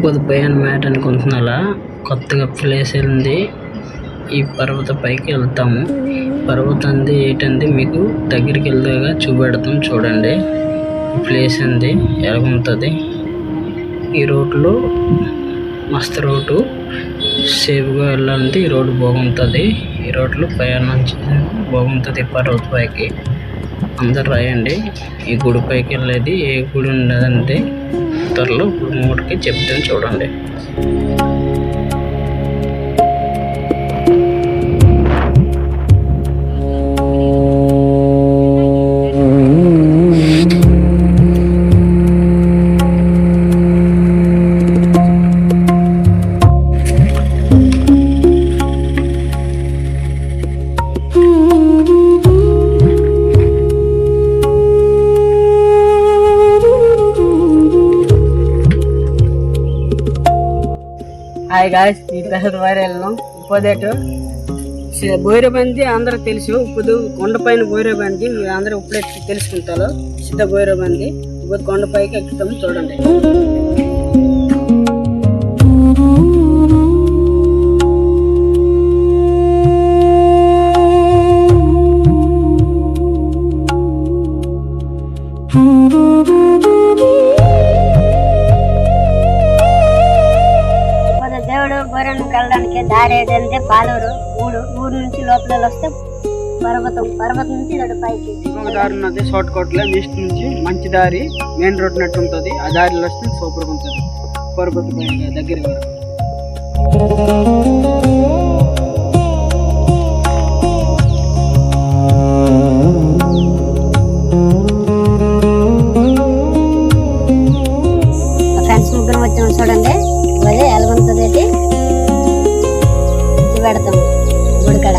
పొదుపై అన్నమాట అనుకుంటున్నా. కొత్తగా ప్లేస్ ఉంది. ఈ పర్వత పైకి వెళ్తాము. పర్వతం ఏంటంది మీకు దగ్గరికి వెళ్తాగా చూపెడతాం. చూడండి ప్లేస్ ఉంది ఎలాగుంటుంది. ఈ రోడ్లో మస్తు రోడ్డు సేఫ్గా వెళ్ళాలంటే ఈ రోడ్డు బాగుంటుంది. ఈ రోడ్లో ప్రయాణం బాగుంటుంది. పర్వత పైకి అందరు రాయండి. ఈ గుడి పైకి వెళ్ళేది ఏ గుడి ఉన్నదంటే త్వరలో గుడి మూడికి చెప్తాను చూడండి. హాయ్ గాయ్స్, ఈ ప్లేస్ వైరల్ను ఉప్పదేటు భైరబంది అందరూ తెలుసు. ఇప్పుడు కొండపైన భైరబంది మీరు అందరూ ఇప్పుడే తెలుసుకుంటారు. సిద్ధ భైరబంది ఇప్పుడు కొండపైకి ఎక్కుతాము చూడండి. దేవుడు గోరెను వెళ్ళడానికి దారి ఏదంటే పాలూరు ఊరు నుంచి లోపల వస్తే పర్వతం నుంచి పైకి దారి ఉన్నది. షార్ట్ కట్ లో ఈస్ట్ నుంచి మంచి దారి మెయిన్ రోడ్ నట్టు ఉంటుంది. ఆ దారిలో వస్తే సూపర్ గా ఉంటుంది. పర్వతం పైన దగ్గర వరకు ఫ్రెండ్స్ ముగ్గురు వచ్చాము చూడండి. అదే ఎలాగుంటుంది అయితే పెడతాము గుడికాడ.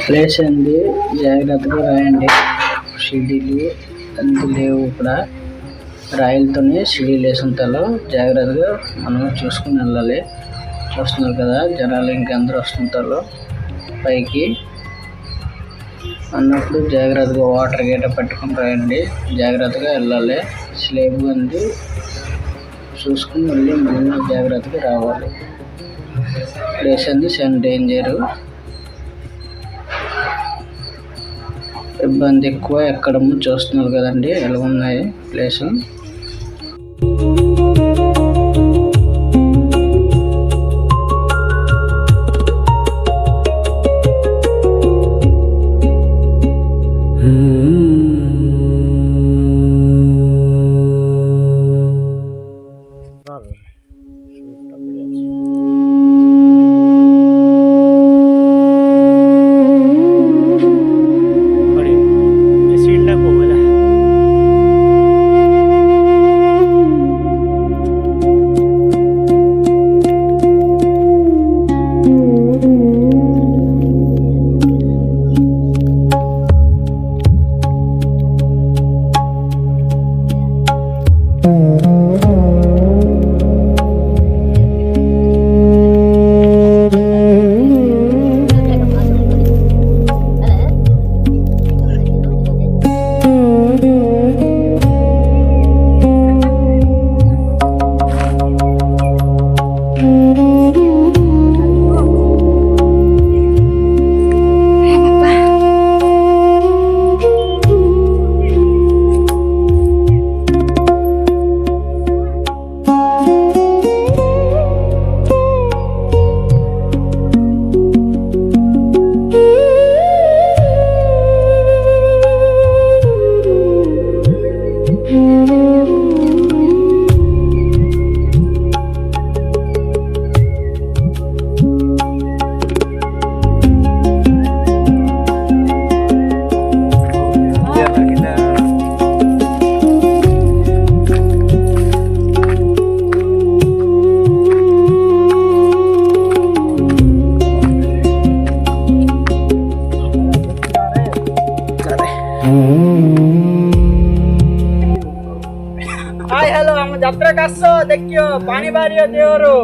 ప్లేస్ అండి, జాగ్రత్తగా రాయండి. షిడీలు అంత లేవు. ఇక్కడ రాయలతోనే షిడీలు వేసి ఉంటారు. జాగ్రత్తగా మనం చూసుకుని వెళ్ళాలి. చూస్తున్నారు కదా జనాలు ఇంకందరూ వస్తుంటారు పైకి అన్నప్పుడు జాగ్రత్తగా వాటర్ గేట పట్టుకుని రాయండి. జాగ్రత్తగా వెళ్ళాలి. స్లేబ్ అంది చూసుకుని వెళ్ళి మనం జాగ్రత్తగా రావాలి. ప్లేస్ అంది చాలా డేంజరు, ఇబ్బంది ఎక్కువ. ఎక్కడము చూస్తున్నారు కదండి ఎలా ఉన్నాయి ప్లేసు. ଦେଖିବ ପାଣି ବାହାରିବ ଦେହରୁ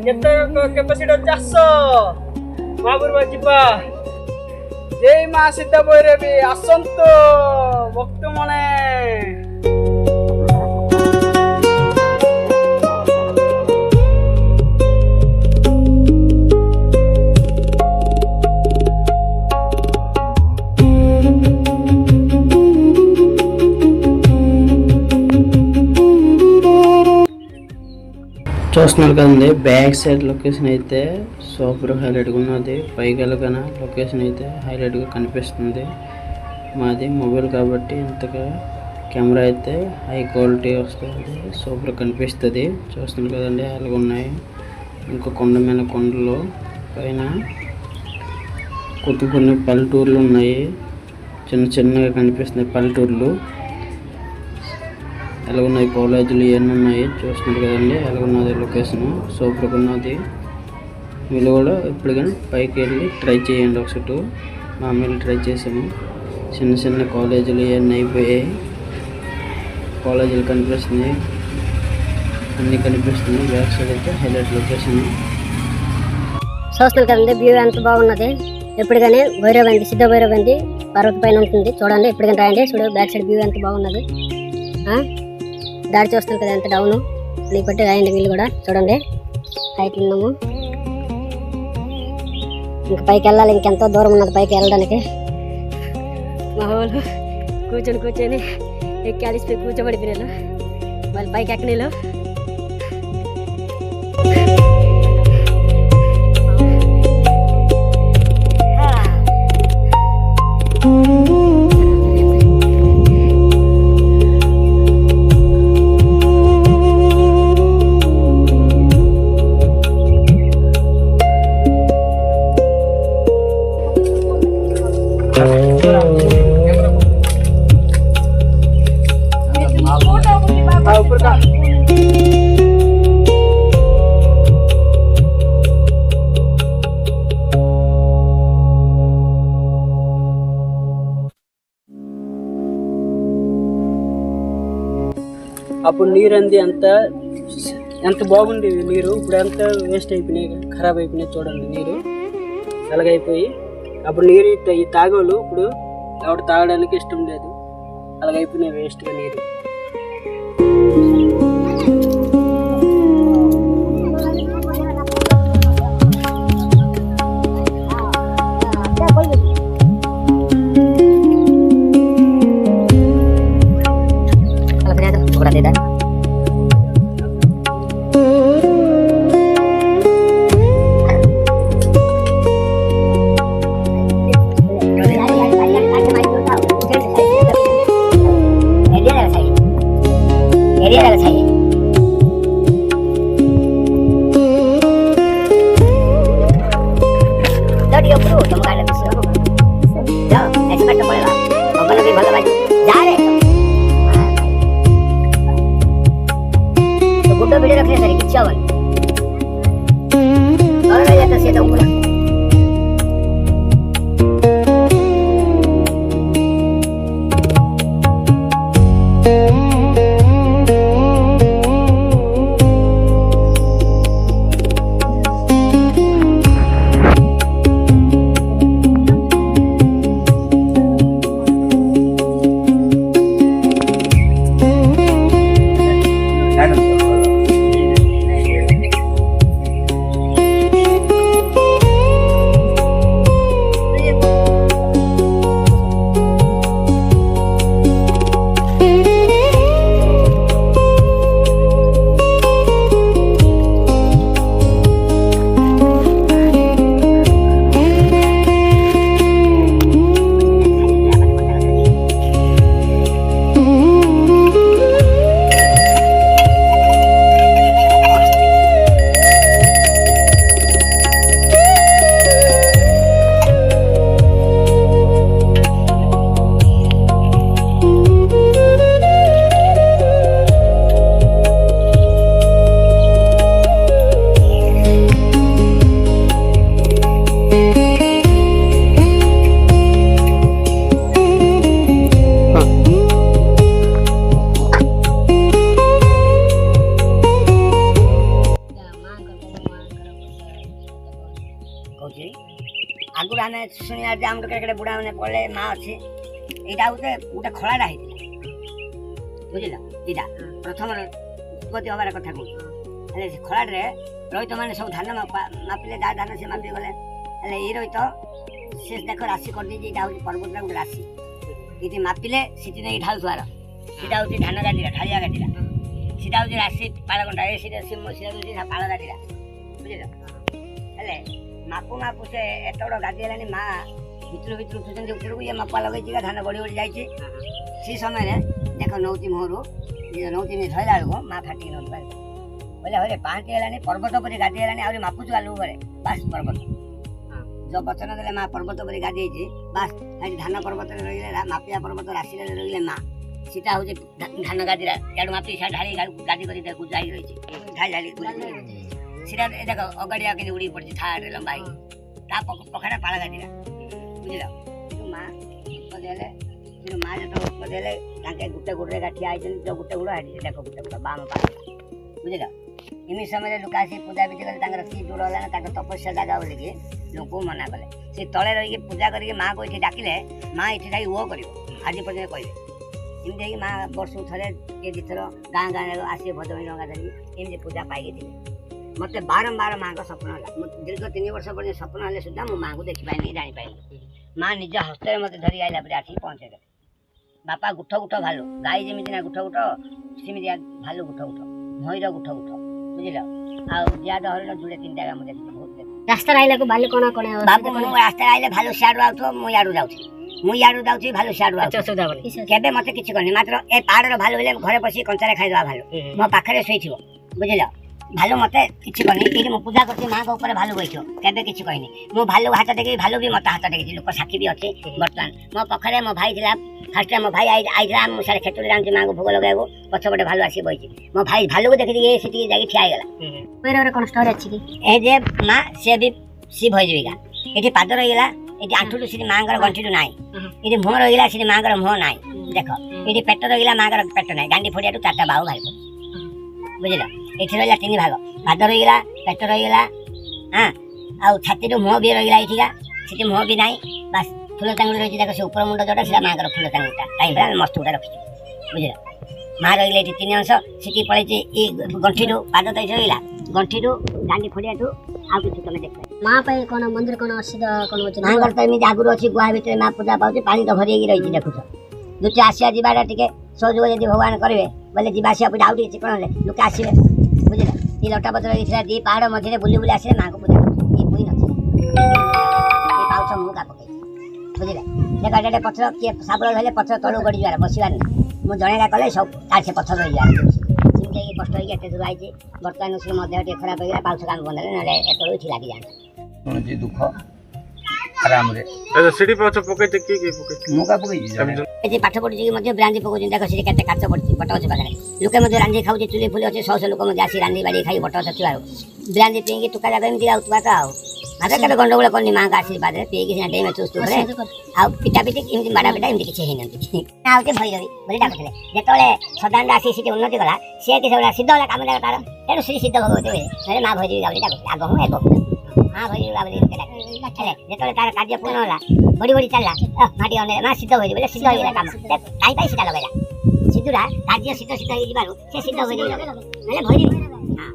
କେତେ କେପାସିଟି ଅଛି ଆସ ମହାପୁର ଯିବା। ଜୟ ମା ସିଦ୍ଧ ଭୈରବୀ ଆସନ୍ତୁ ଭକ୍ତମାନେ। చూస్తున్నారు కదండి, బ్యాక్ సైడ్ లొకేషన్ అయితే సూపర్ హైలైట్గా ఉన్నది. పైకి వెళ్ళగానే లొకేషన్ అయితే హైలైట్గా కనిపిస్తుంది. మాది మొబైల్ కాబట్టి ఇంతగా కెమెరా అయితే హై క్వాలిటీ వస్తుంది, సూపర్ కనిపిస్తుంది. చూస్తున్నారు కదండి, అలాగ ఉన్నాయి. ఇంకా కొండ మీద కొండలు పైన కొన్ని పల్లెటూర్లు ఉన్నాయి, చిన్న చిన్నగా కనిపిస్తున్నాయి పల్లెటూర్లు. ఎలా ఉన్నాయి కాలేజీలు ఇవన్నీ ఉన్నాయి. చూస్తున్నారు కదండి, ఎలా ఉన్నది లొకేషన్ సూపర్గా ఉన్నది. మీరు కూడా ఇప్పుడు కానీ పైకి వెళ్ళి ట్రై చేయండి ఒకసారి. మామూలు ట్రై చేసాము. చిన్న చిన్న కాలేజీలు ఇవన్నీ అయిపోయాయి. కాలేజీలు కనిపిస్తున్నాయి, అన్నీ కనిపిస్తున్నాయి. బ్యాక్ సైడ్ అయితే హైలైట్ లొకేషన్. చూస్తున్నారు కదండి, వ్యూ ఎంత బాగున్నది. ఎప్పుడు కానీ భైరవంది సిద్ధ భైరవంది పర్వత పైన ఉంటుంది చూడండి. ఎప్పుడు కానీ రాయండి. చూడు బ్యాక్ సైడ్ వ్యూ ఎంత బాగున్నది. దారి చూస్తారు కదా ఎంత డౌను నీకు బట్టి రాయండి. వీళ్ళు కూడా చూడండి హైట్ ఉన్నాము. ఇంకా పైకి వెళ్ళాలి, ఇంకెంతో దూరం ఉన్నది పైకి వెళ్ళడానికి. మా వాళ్ళు కూర్చొని ఎక్కి అలిసిపోయి కూర్చోబడిపోయినారు. వాళ్ళు పైకి ఎక్కనీళ్ళు. అప్పుడు నీరు అంది ఎంత బాగుండేది నీరు. ఇప్పుడు ఎంత వేస్ట్ అయిపోయినాయి, ఖరాబ్ అయిపోయినాయి. చూడండి నీరు అలాగైపోయి. అప్పుడు నీరు ఈ తాగోళ్ళు ఇప్పుడు ఎవరు తాగడానికి ఇష్టం లేదు. అలాగైపోయినాయి వేస్ట్గా నీరు. गुड्डो वीडियो रखने सर चावल और मैं जाता सीधा ऊपर आम शुणा जे आम केड़े बुढ़ा मैंने पड़े माँ अच्छे यहाँ गोटे गोटे खड़ा है बुझल यहाँ प्रथम उत्पत्ति हबार कथा कहूँ खड़ा रोहित मैंने सब धान मापिले जहाँ धान से मापी गले ये रोहित से देख राशि कर दीजिए यहाँ हूँ पर्वत गोटे राशि ये मापिले सीटी नहीं ढालुआर सीटा हूँ धान गाड़ी ढालिया गाड़ी सीटा हूँ राशि पालगंटा ये सीधा पाल गाड़ी बुझल हेले मापु मापु से एत बड़ गादी है माँ भितर भितर उठुंट उपरको ये मापा लगे धान बढ़ी बढ़ी जाए से समय देख नौती मुहर नौती धरला बेलू माँ फाटिक नौ बोले हरे पाँच है पर्वत पर गादी है आहरी मापुचु आलू बड़े बास पर्वत जो वचन देले माँ पर्वत पर गादी बास धान पर्वत रही मापिया पर्वत राशि रही माँ सीटा हूँ धान गादी याडू मापी ढाली गादी कर जाई रही ढाली ढाली सीटा देख अगाड़िया के उड़ी पड़ी था लंबा पखड़ा पाला गादी बुझल माँ देले माँ जो देले गोटे गोड़े ठिया जो गोटे गोड़ हाटी देख गोटे गोड़ बाम पाला बुझल इमी समय लोक आसी पूजा विधि कले सी दूर है तपस्या जगह बोलिकी लोक मना कले से तले रही पूजा करके माँ को ये डाकिले माँ ये जाए वो कर आज पर्यटन कहले एमती माँ वर्ष थे ये दुथर गाँ गाँव आसी भदमी डा धरिकी एमती पूजा पाई थी मत बारंबार माँ का स्वप्न है दीर्घ 3 वर्ष पर्यटन स्वप्न हेल्ले सुधा मो माँ को देखी पाइनी जापारे माँ निज हस्त मत धरी आइला पर आसिक पहुँचे बापा गुठ गुठ भालू गाई जमी ना गुठ गुठ सेमती भालू गुठ गुठ भईर गुठ गुठ बुझल आद हरिण जुड़े 3 जगह मुझे बहुत रास्ता आइला को भालू कोना कोना बाबू रास्ता आइले भालू सियाड़ू आउथो मु याडू जाउछि भालू सियाड़ू आउथो केबे मते किछि करनी मात्र ए पहाड़ भालू हेले घरे बसी कंचारे खाइदवा भालू मो पाखरे सोइथिबो बुझल भालू मते किछि करनी ये मो पूजा करछि माँ को ऊपर भालू बैठो केबे किछि कहनी मो भालू हाथ देखि भालू भी मत हाथ देखि लोक साक्षी भी अछि बर्तमान मो पाखरे मो भाई थिला फास्ट मो भाई आइला मु सारे खेतुरे जान माँ को भोग लगाइबो पछपटे भालू आसी बैठी मो भाई भालू को देखि ये सिटी जाई ठिया गेला पैर कोन स्टोरी अछि कि ए जे माँ से भी सी भइजबिगा एठी पाद रहिला एठी आंठुटु सिटी मांगर गंठिटु नाइ एठी मुह रहिला सिटी मांगर मुह नाइ देख एठी पेट रहिला मांगर पेट नाइ गांडी फोडियाटु 4टा बाहु भाई बुझिला एठी रहिला 3 भाग पाद रहिला पेट रहिला हां आ छाती मुह भी रहिला एठिका सिटी मुह भी नाइ बस फुल टांगुड़ रही देख से ऊपर मुंड जोटा से मांगर फुल टांगुटा टाइम मस्त उड़ा रखी बुझिला माँ रहिला एठी 3 अंश सिटी पळैछि ए गंठिटु पाद तै रहिला गंठिटु गांडी फोडियाटु आ किछु तमे देख माँ पे कोन मंदिर कोन असिध कोन अछि मांगर तो एमती आगुरी अच्छी गुहा भितर माँ पूजा पाऊँ पानी तो भरी रही देखुच जो आसिया जाटा टे सहयोग यदि भगवान करेंगे बोले जीवासिया पूजा आउ चिकन लोक आसवे बुझे ये लटा पत्र दी पहाड़ मझे बुली बुली आसे माँ को पूजा ये पुई ना पाउछ मुगा पकई बुझे देखा पथर किए साबुल हेल्ले पथर तलू गड़ी जाए बसवार ना मुझे जनईला कले सब से पथर रही जाए कष्ट होते दूर आई बर्तमान से मध्य खराब हो पाउछ काम बंद ना एत लगी जाए दुख आराम रे सीढ़ी पाछ पकैते की पकै मुगा पकै ए पाठ पढ़ी कि मध्य ब्रांडी पकौछ देख से केते काच पड़छि बट अछि पाखरे लोके मध्य रांधी खाउछि चुली फुली अछि 100 लोक मध्य आसी रांधी बाड़ी खाई बट अछि बारो ब्रांडी पिंगी टुका जागा एमति आउतबा त आउ माते केते गंडगोल कोनी मां का आशीर्वाद रे पिंगी से डे में चुस्त रे आ पिटा पिटी एमति माडा पिटा एमति किछि हेनंती आउते भई रही बोली डाकले जेतोले सदांड आसी सिटी उन्नति कला से के सबला सिद्ध होला काम तार तेनु श्री सिद्ध भगवती रे मां भई गावली डाक आगो हूं एगो हाँ भाई गावली चले जेतोले तार कार्य पूर्ण होला बड़ी बड़ी चलला माटी अने मां सिद्ध होई बोले सिद्ध होइला काम काई काई सिद्ध लगैला सिद्धुरा कार्य सिद्ध सिद्ध होई जिबारु से सिद्ध होई नले भई हां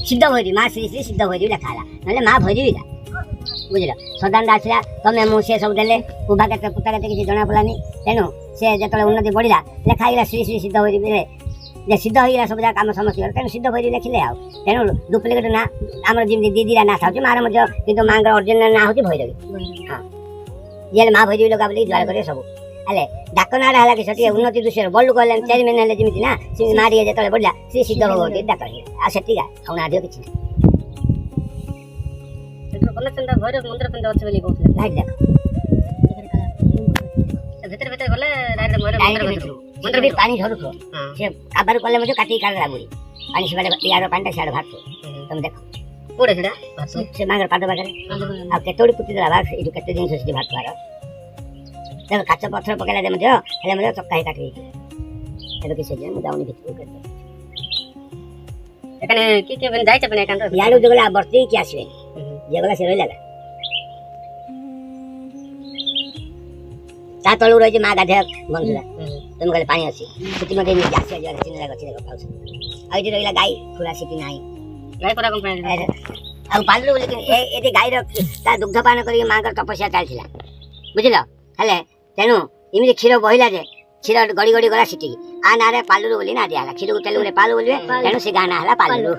सिद्ध भरी माँ श्री श्री सिद्ध भरी लेखाला ना माँ भरी बुझल सदान आसला तमें मुझे सब देले पुबा के पुता के किसी जना पड़ानी तेणु से जो उन्नति बढ़ला लेखाइला श्री श्री सिद्ध भरी जे सिद्ध होगा सब जगह कम समस्त तेणु सिद्ध भरी लिखिले आ तेणु डुप्लिकेट ना आम जमी दीदीरा ना था मार कि माँ ओरिजिनल ना हूँ भैरवी हाँ ये माँ भैरवी लगा बोली जुआर करे सब हेले डाक नाड़ा है कि से उन्नति दृश्य बड़ कहले चेयरमैन हेल्ले जमी ना से मारिए जो बढ़ला श्री सिद्ध भगवती डाक आ से आउना आदि किसी पानी झरुथ से काबार कले काटी काढ़ा बुड़ी पानी से यार पानी सियाड़ भात तुम देख कोड़े से मांगर पाद पाखे आ केतोड़ी पुती देला भाग ये केते दिन से भात बार देख काच पत्थर पकेला हेल्ले चक्का काटी एबे किसे जे मु जाउनी भितर एखाने की जाइछ अपन एकांत याडू जगला बर्ती की आसीबे जगला से रहिला ତା ତଳକୁ ରହିଛି ମା ଗାଧେଇବା ବନ୍ଧୁରା ତେଣୁ କହିଲେ ପାଣି ଅଛି ସେଠି ମଧ୍ୟ ଆସିବା ଯିବା ଚିହ୍ନିଲା ଗଛ ପାଉଛି ଆଉ ଏଠି ରହିଲା ଗାଈ ଖୁରା ସେଠି ନାହିଁ ଆଉ ପାଲରୁ ବୋଲି ଏଠି ଗାଈର ତା ଦୁଗ୍ଧ ପାନ କରିକି ମାଙ୍କର ତପସ୍ୟା ଚାଲିଥିଲା ବୁଝିଲ ହେଲେ ତେଣୁ ଏମିତି କ୍ଷୀର ବହିଲା ଯେ କ୍ଷୀର ଗଡ଼ି ଗଡ଼ି ଗଲା ସେଠିକି ଆ ନାଁରେ ପାଲୁରୁ ବୋଲି ନାଁ ଦିଆହେଲା କ୍ଷୀରକୁ ତେଲୁଗୁରେ ପାଲୁ ବୋଲିବେ ତେଣୁ ସେ ଗାଁ ନାଁ ହେଲା ପାଲୁରୁ।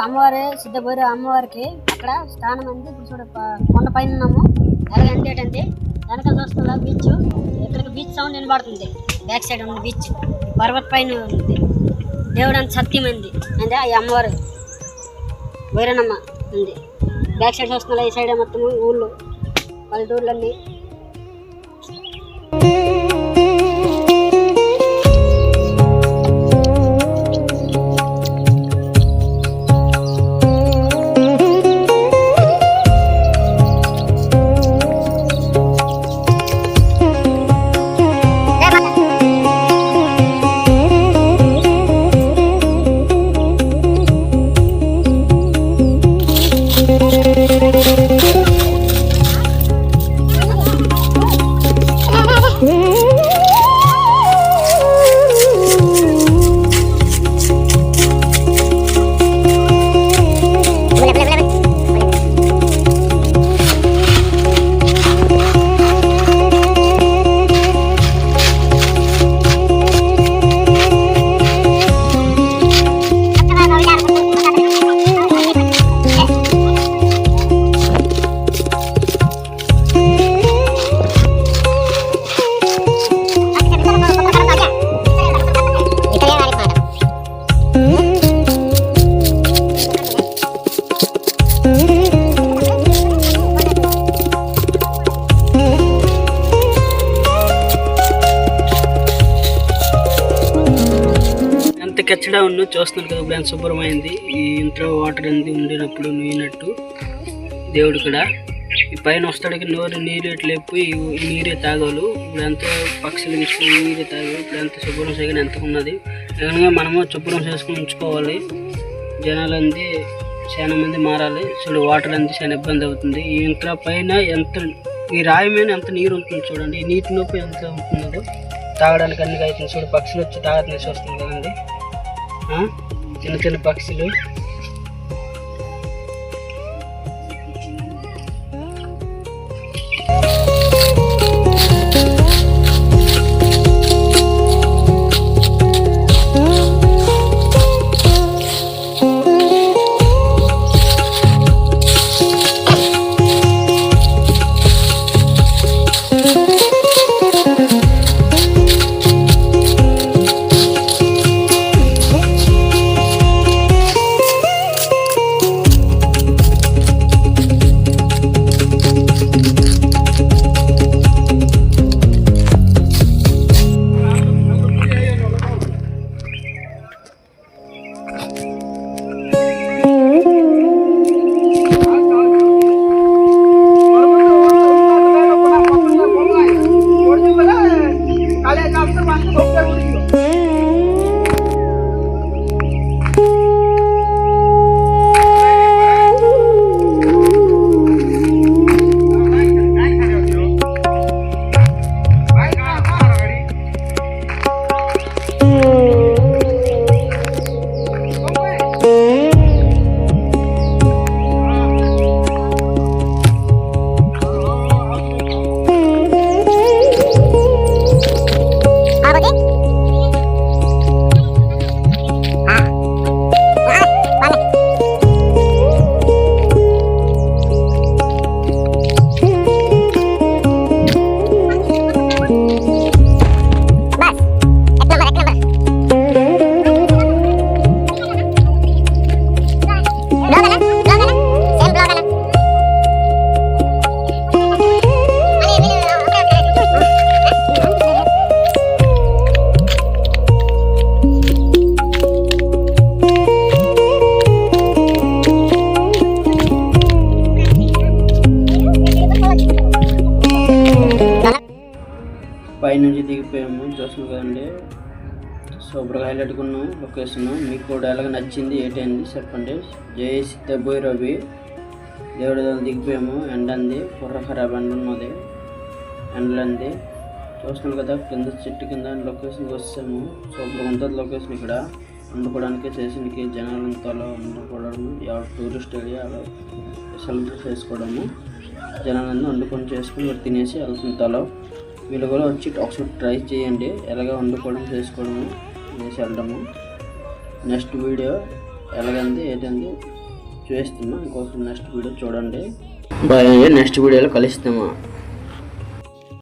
అమ్మవారి సిద్ధ భైరవ అమ్మవారికి అక్కడ స్థానం ఉంది. ఇప్పుడు చూడ కొండ పైన ఉన్నాము. ఎలాగంటే ఏంటంటే వెనకాల చూస్తున్నా బీచ్, ఇక్కడికి బీచ్ సౌండ్ వినబడుతుంది. బ్యాక్ సైడ్ ఉంది బీచ్, పర్వత పైన ఉంది. దేవుడు అంత సత్యమైంది అంటే ఈ అమ్మవారు భైరవమ్మ ఉంది. బ్యాక్ సైడ్ చూస్తున్నా ఈ సైడ్ మొత్తం ఊళ్ళు పల్లెటూర్లన్నీ. కెచ్చడా ఉన్న చూస్తున్నాను కదా. ఇప్పుడు ఎంత శుభ్రమైంది. ఈ ఇంట్లో వాటర్ అంది ఉండినప్పుడు నీనట్టు దేవుడు కూడా ఈ పైన వస్తాడికి నీరు ఎట్లా ఎప్పి ఈ నీరే తాగాలు. ఇప్పుడు ఎంత పక్షులు నీరే తాగాలి. ఇప్పుడు ఎంత శుభ్రం చేయగానే ఎంత ఉన్నది. ఏదైనా మనము శుభ్రం చేసుకుని ఉంచుకోవాలి. జనాలు అంది చాలా మంది మారాలి. చూడు వాటర్ అంది చాలా ఇబ్బంది అవుతుంది. ఈ ఇంట్లో పైన ఎంత ఈ రాయి మీద ఎంత నీరు ఉంటుంది చూడండి. ఈ నీటి నొప్పి ఎంత ఉంటున్నదో తాగడానికి అన్ని అవుతుంది. చూడు పక్షులు వచ్చి తాగడానికి వస్తుంది కదండి. చిన్న చిన్న పక్షులు పైనుంచి దిగిపోయాము, చూస్తున్నాం కదండి. సూపర్గా హైలైట్గా ఉన్నాం లొకేషన్. మీకు కూడా ఎలాగ నచ్చింది ఏంటండి చెప్పండి. జై సిద్ధభైరవి. దేవుడి దగ్గర దిగిపోయాము. ఎండ అంది, కుర్ర ఖరాబ్ ఎండ ఉన్నది, ఎండలంది. చూస్తున్నాం కదా కింద చెట్టు కింద లొకేషన్కి వస్తాము. సూపర్గా ఉంటుంది లొకేషన్. ఇక్కడ వండుకోవడానికి చేసినకి జనాలంతలో వండుకోవడము, ఎవరు టూరిస్ట్ ఏరియా అలా సెలబ్రేట్ చేసుకోవడము, జనాలన్నీ వండుకొని చేసుకుని ఇక్కడ తినేసి వెళ్తుంటాలో. వీళ్ళు కూడా వచ్చి ఒకసారి ట్రై చేయండి ఎలాగ వండుకోవడం చేసుకోవడము తినేసి వెళ్ళడము. నెక్స్ట్ వీడియో ఎలాగంది ఏంటంది చూపిస్తున్నా. ఇంకోసం నెక్స్ట్ వీడియో చూడండి. బాయ్. నెక్స్ట్ వీడియోలో కలుస్తాము.